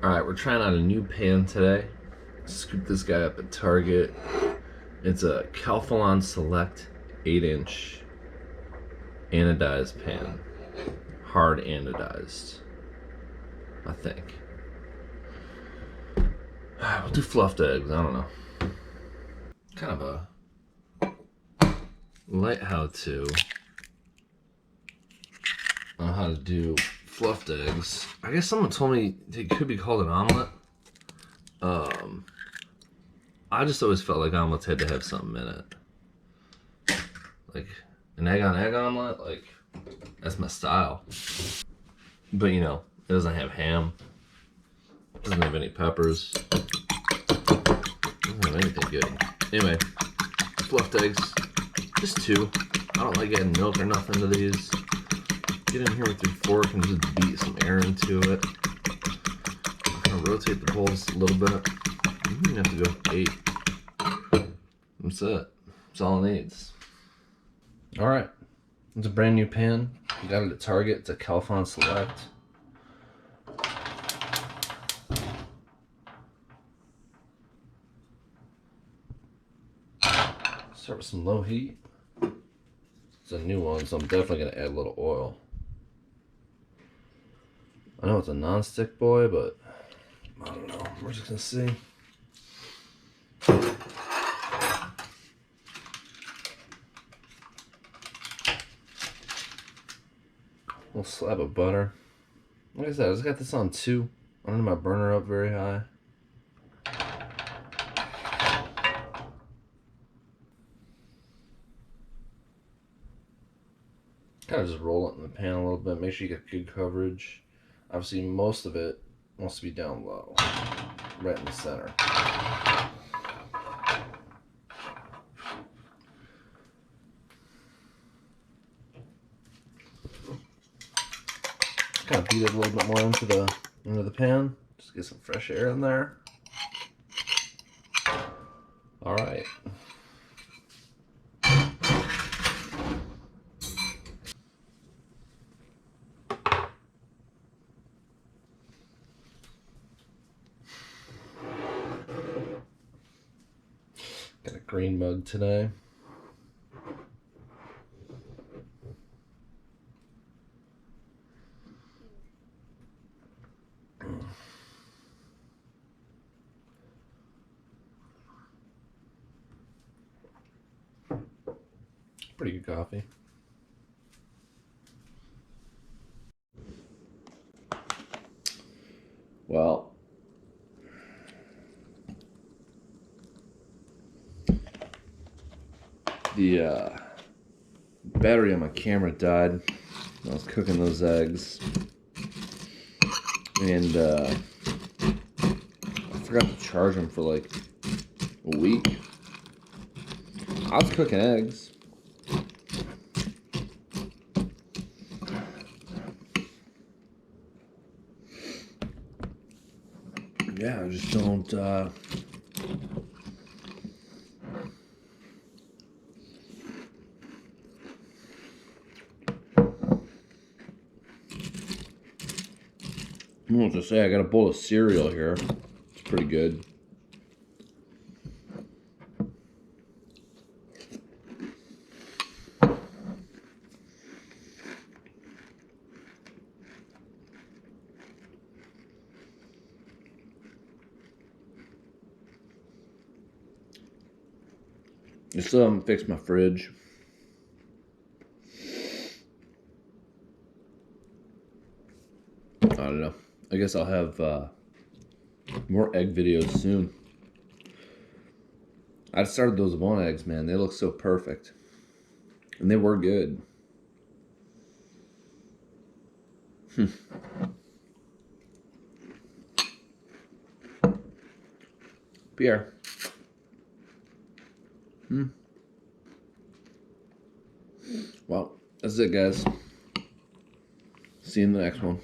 Alright, we're trying out a new pan today. Scooped this guy up at Target. It's a Calphalon Select 8-inch anodized pan. Hard anodized, I think. We'll do fluffed eggs, I don't know. Kind of a light how-to on how to do fluffed eggs. I guess someone told me it could be called an omelet. I just always felt like omelets had to have something in it. Like an egg on egg omelet, like that's my style. But you know, it doesn't have ham. It doesn't have any peppers. It doesn't have anything good. Anyway, fluffed eggs, just 2. I don't like adding milk or nothing to these. Get in here with your fork and just beat some air into it. I'm gonna rotate the bowl just a little bit. You don't even have to go 8. That's it. That's all it needs. Alright. It's a brand new pan. You got it at Target. It's a Calphalon Select. Start with some low heat. It's a new one, so I'm definitely going to add a little oil. I know it's a non-stick boy, but I don't know. We're just going to see. A little slab of butter. Like I said, I just got this on 2. I don't need my burner up very high. Kind of just roll it in the pan a little bit. Make sure you get good coverage. Obviously, most of it wants to be down low, right in the center. Kind of beat it a little bit more into the pan. Just get some fresh air in there. All right. Got a green mug today. Pretty good coffee. Well, the battery on my camera died when I was cooking those eggs, and I forgot to charge them for like a week. I was cooking eggs. Yeah, I just don't I want to say I got a bowl of cereal here. It's pretty good. I still haven't fixed my fridge. I don't know. I guess I'll have more egg videos soon. I started those 1 eggs, man. They look so perfect. And they were good. Pierre. Well, that's it, guys. See you in the next one.